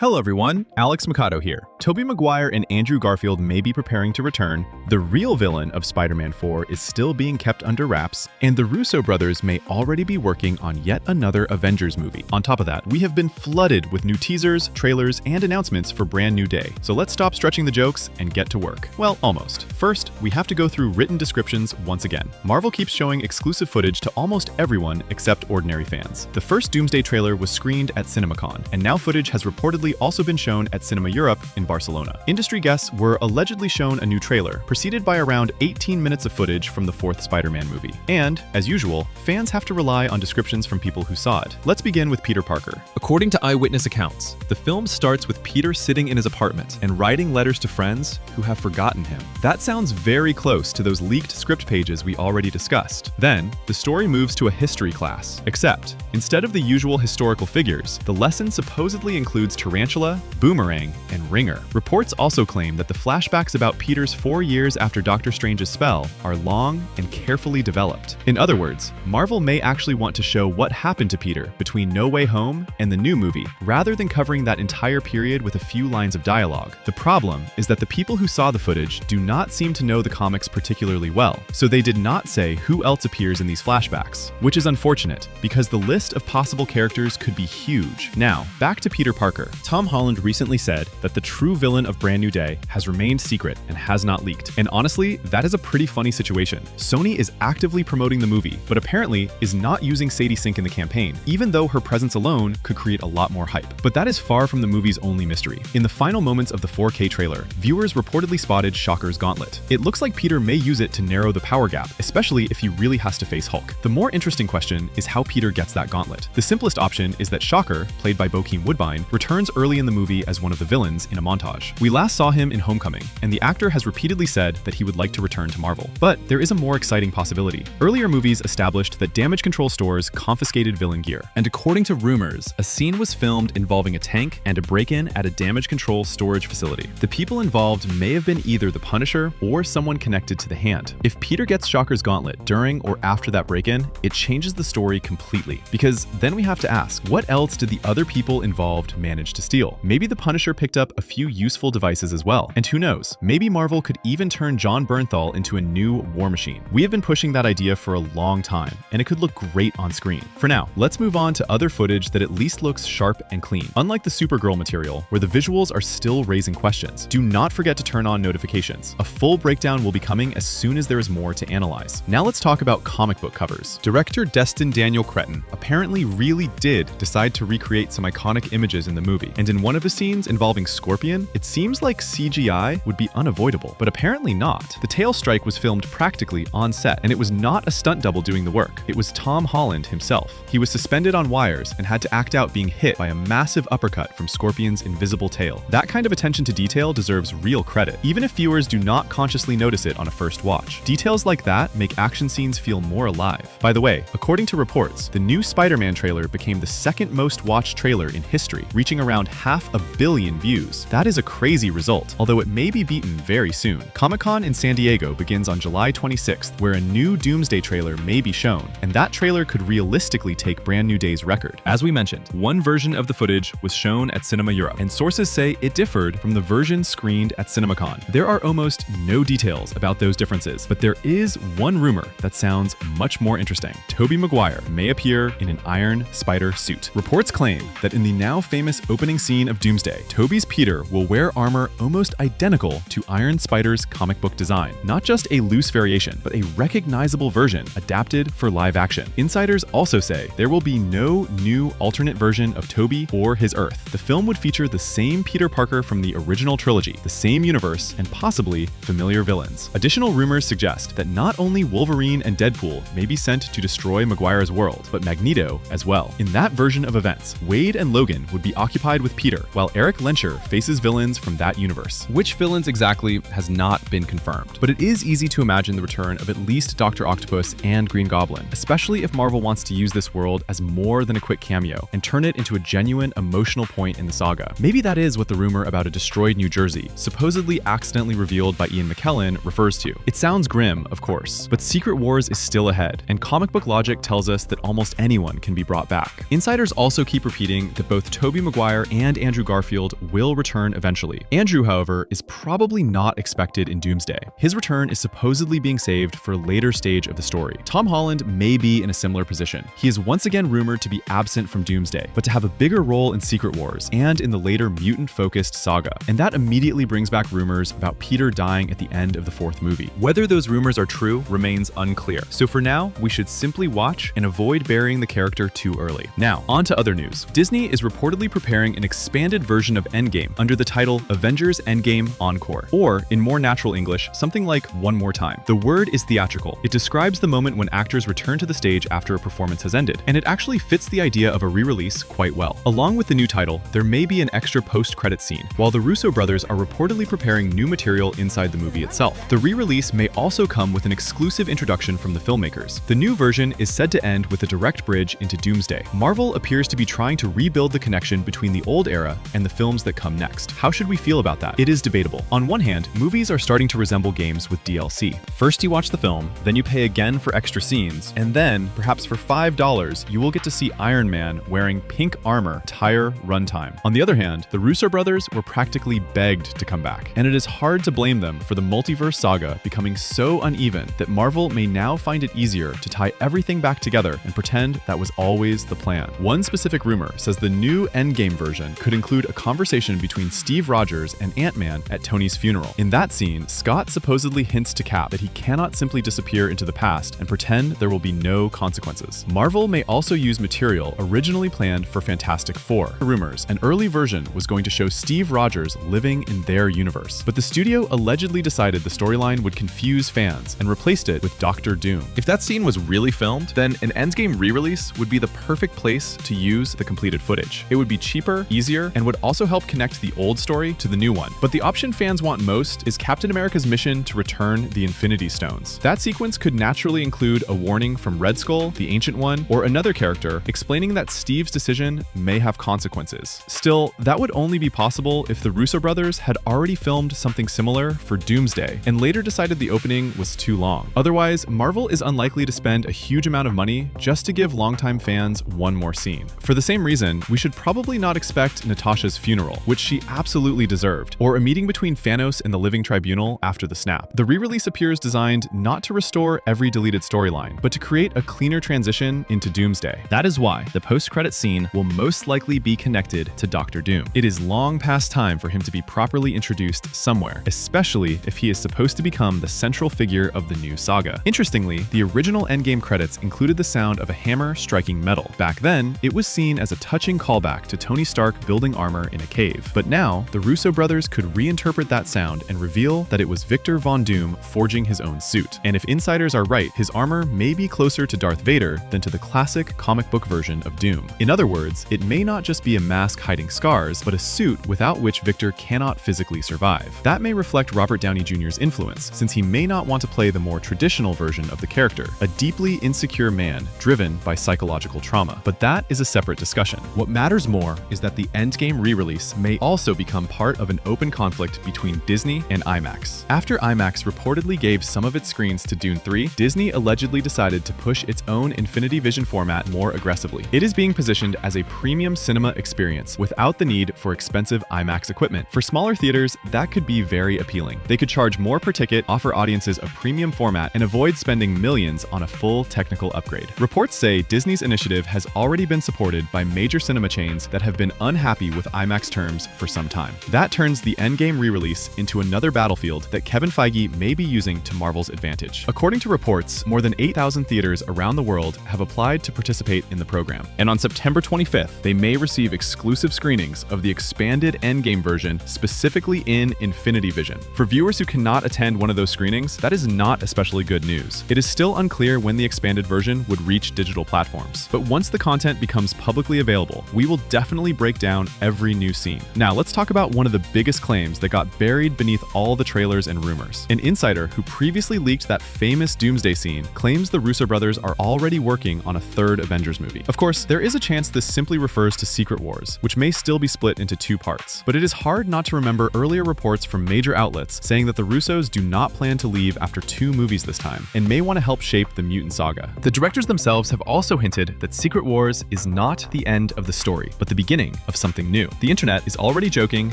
Hello everyone, Alex Mikado here. Tobey Maguire and Andrew Garfield may be preparing to return, the real villain of Spider-Man 4 is still being kept under wraps, and the Russo brothers may already be working on yet another Avengers movie. On top of that, we have been flooded with new teasers, trailers, and announcements for Brand New Day. So let's stop stretching the jokes and get to work. Well, almost. First, we have to go through written descriptions once again. Marvel keeps showing exclusive footage to almost everyone except ordinary fans. The first Doomsday trailer was screened at CinemaCon, and now footage has reportedly also been shown at Cinema Europe in Barcelona. Industry guests were allegedly shown a new trailer, preceded by around 18 minutes of footage from the fourth Spider-Man movie. And, as usual, fans have to rely on descriptions from people who saw it. Let's begin with Peter Parker. According to eyewitness accounts, the film starts with Peter sitting in his apartment and writing letters to friends who have forgotten him. That sounds very close to those leaked script pages we already discussed. Then, the story moves to a history class, except, instead of the usual historical figures, the lesson supposedly includes Tarantula, Boomerang, and Ringer. Reports also claim that the flashbacks about Peter's 4 years after Doctor Strange's spell are long and carefully developed. In other words, Marvel may actually want to show what happened to Peter between No Way Home and the new movie, rather than covering that entire period with a few lines of dialogue. The problem is that the people who saw the footage do not seem to know the comics particularly well, so they did not say who else appears in these flashbacks, which is unfortunate, because the list of possible characters could be huge. Now, back to Peter Parker. Tom Holland recently said that the true villain of Brand New Day has remained secret and has not leaked. And honestly, that is a pretty funny situation. Sony is actively promoting the movie, but apparently is not using Sadie Sink in the campaign, even though her presence alone could create a lot more hype. But that is far from the movie's only mystery. In the final moments of the 4K trailer, viewers reportedly spotted Shocker's gauntlet. It looks like Peter may use it to narrow the power gap, especially if he really has to face Hulk. The more interesting question is how Peter gets that gauntlet. The simplest option is that Shocker, played by Bokeem Woodbine, returns early in the movie as one of the villains in a montage. We last saw him in Homecoming, and the actor has repeatedly said that he would like to return to Marvel. But there is a more exciting possibility. Earlier movies established that damage control stores confiscated villain gear. And according to rumors, a scene was filmed involving a tank and a break-in at a damage control storage facility. The people involved may have been either the Punisher or someone connected to the Hand. If Peter gets Shocker's gauntlet during or after that break-in, it changes the story completely. Because then we have to ask, what else did the other people involved manage to steal? Maybe the Punisher picked up a few useful devices as well. And who knows, maybe Marvel could even turn John Bernthal into a new War Machine. We have been pushing that idea for a long time, and it could look great on screen. For now, let's move on to other footage that at least looks sharp and clean. Unlike the Supergirl material, where the visuals are still raising questions, do not forget to turn on notifications. A full breakdown will be coming as soon as there is more to analyze. Now let's talk about comic book covers. Director Destin Daniel Cretton apparently really did decide to recreate some iconic images in the movie, and in one of the scenes involving Scorpion, it seems like CGI would be unavoidable, but apparently not. The tail strike was filmed practically on set, and it was not a stunt double doing the work. It was Tom Holland himself. He was suspended on wires and had to act out being hit by a massive uppercut from Scorpion's invisible tail. That kind of attention to detail deserves real credit, even if viewers do not consciously notice it on a first watch. Details like that make action scenes feel more alive. By the way, according to reports, the new Spider-Man trailer became the second most watched trailer in history, reaching around 500 million views. That is a crazy result, although it may be beaten very soon. Comic-Con in San Diego begins on July 26th, where a new Doomsday trailer may be shown, and that trailer could realistically take Brand New Day's record. As we mentioned, one version of the footage was shown at Cinema Europe, and sources say it differed from the version screened at CinemaCon. There are almost no details about those differences, but there is one rumor that sounds much more interesting. Tobey Maguire may appear in an Iron Spider suit. Reports claim that in the now famous opening scene of Doomsday, Tobey's Peter will wear armor almost identical to Iron Spider's comic book design. Not just a loose variation, but a recognizable version adapted for live action. Insiders also say there will be no new alternate version of Tobey or his Earth. The film would feature the same Peter Parker from the original trilogy, the same universe, and possibly familiar villains. Additional rumors suggest that not only Wolverine and Deadpool may be sent to destroy Maguire's world, but Magneto as well. In that version of events, Wade and Logan would be occupied with Peter, while Eric Lenscher faces villains from that universe. Which villains exactly has not been confirmed, but it is easy to imagine the return of at least Dr. Octopus and Green Goblin, especially if Marvel wants to use this world as more than a quick cameo and turn it into a genuine emotional point in the saga. Maybe that is what the rumor about a destroyed New Jersey, supposedly accidentally revealed by Ian McKellen, refers to. It sounds grim, of course, but Secret Wars is still ahead, and comic book logic tells us that almost anyone can be brought back. Insiders also keep repeating that both Tobey Maguire and Andrew Garfield will return eventually. Andrew, however, is probably not expected in Doomsday. His return is supposedly being saved for a later stage of the story. Tom Holland may be in a similar position. He is once again rumored to be absent from Doomsday, but to have a bigger role in Secret Wars and in the later mutant-focused saga. And that immediately brings back rumors about Peter dying at the end of the fourth movie. Whether those rumors are true remains unclear. So for now, we should simply watch and avoid burying the character too early. Now, on to other news. Disney is reportedly preparing an expanded version of Endgame under the title Avengers Endgame Encore, or in more natural English, something like One More Time. The word is theatrical. It describes the moment when actors return to the stage after a performance has ended, and it actually fits the idea of a re-release quite well. Along with the new title, there may be an extra post-credit scene, while the Russo brothers are reportedly preparing new material inside the movie itself. The re-release may also come with an exclusive introduction from the filmmakers. The new version is said to end with a direct bridge into Doomsday. Marvel appears to be trying to rebuild the connection between the old era and the films that come next. How should we feel about that? It is debatable. On one hand, movies are starting to resemble games with DLC. First you watch the film, then you pay again for extra scenes, and then, perhaps for $5, you will get to see Iron Man wearing pink armor entire runtime. On the other hand, the Russo brothers were practically begged to come back, and it is hard to blame them for the multiverse saga becoming so uneven that Marvel may now find it easier to tie everything back together and pretend that was always the plan. One specific rumor says the new Endgame version could include a conversation between Steve Rogers and Ant-Man at Tony's funeral. In that scene, Scott supposedly hints to Cap that he cannot simply disappear into the past and pretend there will be no consequences. Marvel may also use material originally planned for Fantastic Four. Rumors, an early version was going to show Steve Rogers living in their universe, but the studio allegedly decided the storyline would confuse fans and replaced it with Doctor Doom. If that scene was really filmed, then an Endgame re-release would be the perfect place to use the completed footage. It would be cheaper, easier, and would also help connect the old story to the new one. But the option fans want most is Captain America's mission to return the Infinity Stones. That sequence could naturally include a warning from Red Skull, the Ancient One, or another character explaining that Steve's decision may have consequences. Still, that would only be possible if the Russo brothers had already filmed something similar for Doomsday and later decided the opening was too long. Otherwise, Marvel is unlikely to spend a huge amount of money just to give longtime fans one more scene. For the same reason, we should probably not expect Natasha's funeral, which she absolutely deserved, or a meeting between Thanos and the Living Tribunal after the snap. The re-release appears designed not to restore every deleted storyline, but to create a cleaner transition into Doomsday. That is why the post-credit scene will most likely be connected to Doctor Doom. It is long past time for him to be properly introduced somewhere, especially if he is supposed to become the central figure of the new saga. Interestingly, the original Endgame credits included the sound of a hammer striking metal. Back then, it was seen as a touching callback to Tony Stark building armor in a cave. But now, the Russo brothers could reinterpret that sound and reveal that it was Victor Von Doom forging his own suit. And if insiders are right, his armor may be closer to Darth Vader than to the classic comic book version of Doom. In other words, it may not just be a mask hiding scars, but a suit without which Victor cannot physically survive. That may reflect Robert Downey Jr.'s influence, since he may not want to play the more traditional version of the character, a deeply insecure man driven by psychological trauma. But that is a separate discussion. What matters more is that the Endgame re-release may also become part of an open conflict between Disney and IMAX. After IMAX reportedly gave some of its screens to Dune 3, Disney allegedly decided to push its own Infinity Vision format more aggressively. It is being positioned as a premium cinema experience without the need for expensive IMAX equipment. For smaller theaters, that could be very appealing. They could charge more per ticket, offer audiences a premium format, and avoid spending millions on a full technical upgrade. Reports say Disney's initiative has already been supported by major cinema chains that have been unhappy with IMAX terms for some time. That turns the Endgame re-release into another battlefield that Kevin Feige may be using to Marvel's advantage. According to reports, more than 8,000 theaters around the world have applied to participate in the program. And on September 25th, they may receive exclusive screenings of the expanded Endgame version specifically in Infinity Vision. For viewers who cannot attend one of those screenings, that is not especially good news. It is still unclear when the expanded version would reach digital platforms. But once the content becomes publicly available, we will definitely break down every new scene. Now let's let's talk about one of the biggest claims that got buried beneath all the trailers and rumors. An insider who previously leaked that famous Doomsday scene claims the Russo brothers are already working on a third Avengers movie. Of course, there is a chance this simply refers to Secret Wars, which may still be split into two parts. But it is hard not to remember earlier reports from major outlets saying that the Russos do not plan to leave after 2 movies this time, and may want to help shape the mutant saga. The directors themselves have also hinted that Secret Wars is not the end of the story, but the beginning of something new. The internet is already joking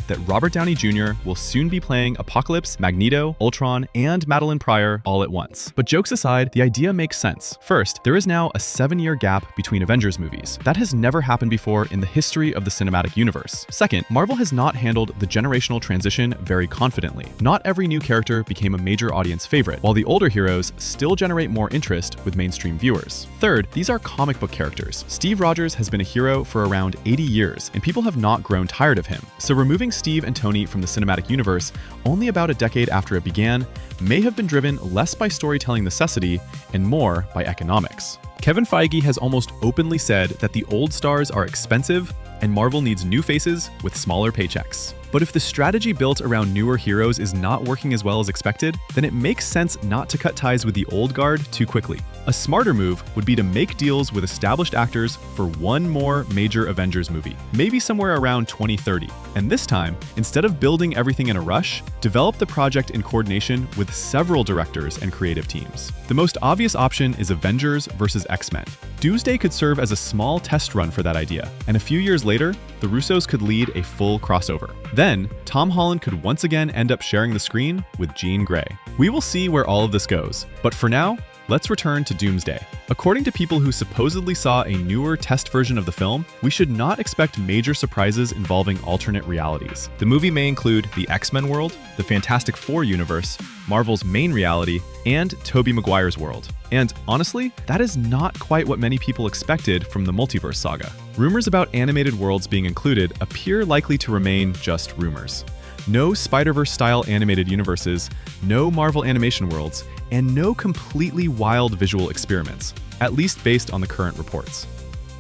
that Robert Downey Jr. will soon be playing Apocalypse, Magneto, Ultron, and Madeline Pryor all at once. But jokes aside, the idea makes sense. First, there is now a 7-year gap between Avengers movies. That has never happened before in the history of the cinematic universe. Second, Marvel has not handled the generational transition very confidently. Not every new character became a major audience favorite, while the older heroes still generate more interest with mainstream viewers. Third, these are comic book characters. Steve Rogers has been a hero for around 80 years, and people have not grown tired of him. So removing Steve and Tony from the cinematic universe only about a decade after it began may have been driven less by storytelling necessity and more by economics. Kevin Feige has almost openly said that the old stars are expensive and Marvel needs new faces with smaller paychecks. But if the strategy built around newer heroes is not working as well as expected, then it makes sense not to cut ties with the old guard too quickly. A smarter move would be to make deals with established actors for one more major Avengers movie, maybe somewhere around 2030. And this time, instead of building everything in a rush, develop the project in coordination with several directors and creative teams. The most obvious option is Avengers versus X-Men. Doomsday could serve as a small test run for that idea, and a few years later, the Russos could lead a full crossover. Then, Tom Holland could once again end up sharing the screen with Jean Grey. We will see where all of this goes, but for now, let's return to Doomsday. According to people who supposedly saw a newer test version of the film, we should not expect major surprises involving alternate realities. The movie may include the X-Men world, the Fantastic Four universe, Marvel's main reality, and Tobey Maguire's world. And honestly, that is not quite what many people expected from the multiverse saga. Rumors about animated worlds being included appear likely to remain just rumors. No Spider-Verse style animated universes, no Marvel animation worlds, and no completely wild visual experiments, at least based on the current reports.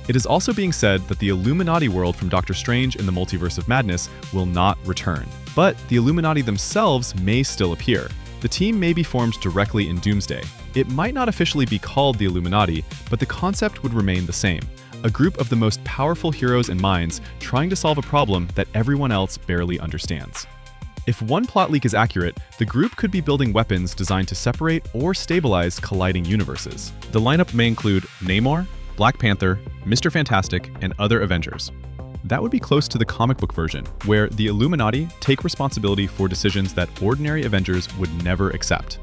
It is also being said that the Illuminati world from Doctor Strange in the Multiverse of Madness will not return. But the Illuminati themselves may still appear. The team may be formed directly in Doomsday. It might not officially be called the Illuminati, but the concept would remain the same. A group of the most powerful heroes and minds trying to solve a problem that everyone else barely understands. If one plot leak is accurate, the group could be building weapons designed to separate or stabilize colliding universes. The lineup may include Namor, Black Panther, Mr. Fantastic, and other Avengers. That would be close to the comic book version, where the Illuminati take responsibility for decisions that ordinary Avengers would never accept.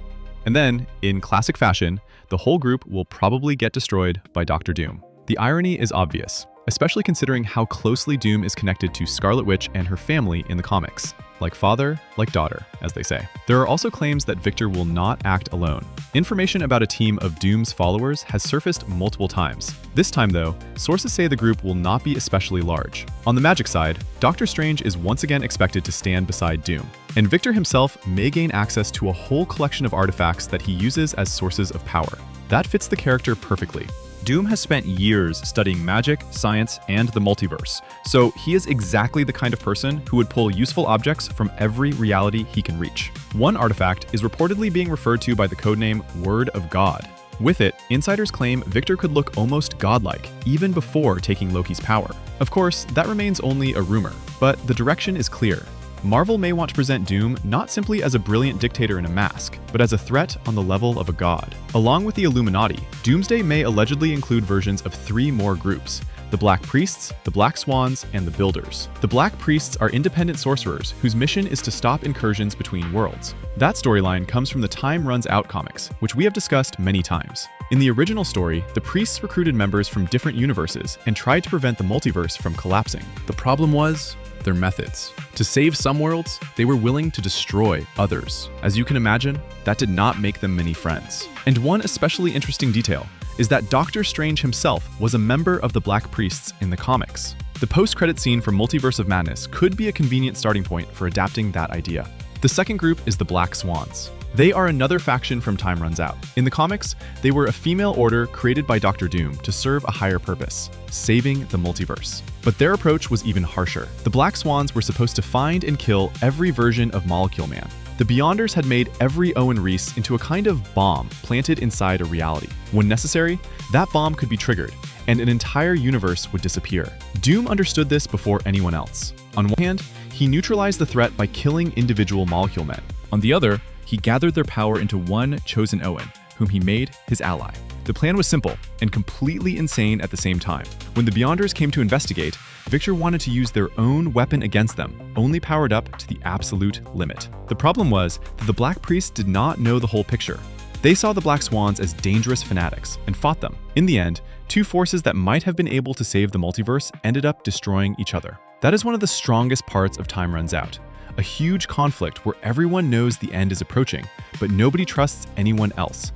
And then, in classic fashion, the whole group will probably get destroyed by Doctor Doom. The irony is obvious, especially considering how closely Doom is connected to Scarlet Witch and her family in the comics. Like father, like daughter, as they say. There are also claims that Victor will not act alone. Information about a team of Doom's followers has surfaced multiple times. This time though, sources say the group will not be especially large. On the magic side, Doctor Strange is once again expected to stand beside Doom, and Victor himself may gain access to a whole collection of artifacts that he uses as sources of power. That fits the character perfectly. Doom has spent years studying magic, science, and the multiverse, so he is exactly the kind of person who would pull useful objects from every reality he can reach. One artifact is reportedly being referred to by the codename Word of God. With it, insiders claim Victor could look almost godlike, even before taking Loki's power. Of course, that remains only a rumor, but the direction is clear. Marvel may want to present Doom not simply as a brilliant dictator in a mask, but as a threat on the level of a god. Along with the Illuminati, Doomsday may allegedly include versions of 3 more groups: the Black Priests, the Black Swans, and the Builders. The Black Priests are independent sorcerers whose mission is to stop incursions between worlds. That storyline comes from the Time Runs Out comics, which we have discussed many times. In the original story, the priests recruited members from different universes and tried to prevent the multiverse from collapsing. The problem was their methods. To save some worlds, they were willing to destroy others. As you can imagine, that did not make them many friends. And one especially interesting detail is that Doctor Strange himself was a member of the Black Priests in the comics. The post-credit scene for Multiverse of Madness could be a convenient starting point for adapting that idea. The second group is the Black Swans. They are another faction from Time Runs Out. In the comics, they were a female order created by Doctor Doom to serve a higher purpose: saving the multiverse. But their approach was even harsher. The Black Swans were supposed to find and kill every version of Molecule Man. The Beyonders had made every Owen Reese into a kind of bomb planted inside a reality. When necessary, that bomb could be triggered, and an entire universe would disappear. Doom understood this before anyone else. On one hand, he neutralized the threat by killing individual Molecule Men. On the other, he gathered their power into one chosen Owen, whom he made his ally. The plan was simple and completely insane at the same time. When the Beyonders came to investigate, Victor wanted to use their own weapon against them, only powered up to the absolute limit. The problem was that the Black Priests did not know the whole picture. They saw the Black Swans as dangerous fanatics and fought them. In the end, two forces that might have been able to save the multiverse ended up destroying each other. That is one of the strongest parts of Time Runs Out. A huge conflict where everyone knows the end is approaching, but nobody trusts anyone else.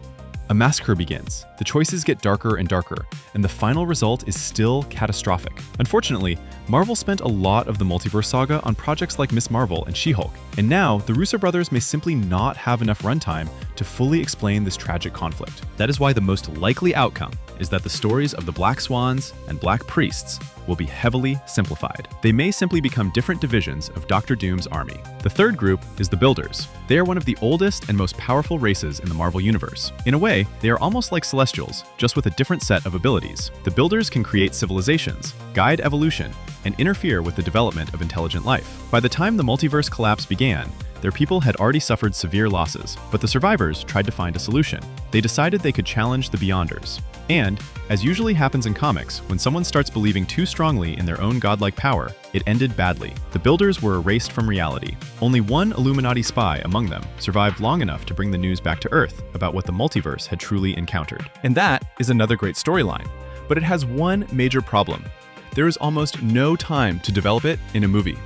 A massacre begins, the choices get darker and darker, and the final result is still catastrophic. Unfortunately, Marvel spent a lot of the multiverse saga on projects like Ms. Marvel and She-Hulk, and now the Russo brothers may simply not have enough runtime to fully explain this tragic conflict. That is why the most likely outcome is that the stories of the Black Swans and Black Priests will be heavily simplified. They may simply become different divisions of Doctor Doom's army. The third group is the Builders. They are one of the oldest and most powerful races in the Marvel Universe. In a way, they are almost like Celestials, just with a different set of abilities. The Builders can create civilizations, guide evolution, and interfere with the development of intelligent life. By the time the multiverse collapse began, their people had already suffered severe losses, but the survivors tried to find a solution. They decided they could challenge the Beyonders. And, as usually happens in comics, when someone starts believing too strongly in their own godlike power, it ended badly. The Builders were erased from reality. Only one Illuminati spy among them survived long enough to bring the news back to Earth about what the multiverse had truly encountered. And that is another great storyline, but it has one major problem. There is almost no time to develop it in a movie.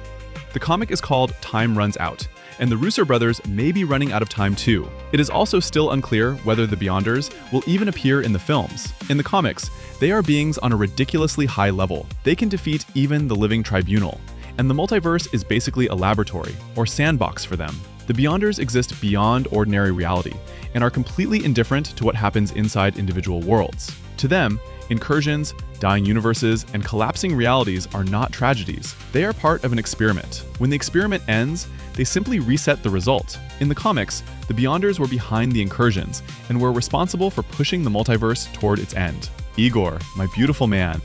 The comic is called Time Runs Out, and the Russo brothers may be running out of time too. It is also still unclear whether the Beyonders will even appear in the films. In the comics, they are beings on a ridiculously high level. They can defeat even the Living Tribunal, and the multiverse is basically a laboratory or sandbox for them. The Beyonders exist beyond ordinary reality and are completely indifferent to what happens inside individual worlds. To them, incursions, dying universes, and collapsing realities are not tragedies. They are part of an experiment. When the experiment ends, they simply reset the result. In the comics, the Beyonders were behind the incursions and were responsible for pushing the multiverse toward its end. Igor, my beautiful man,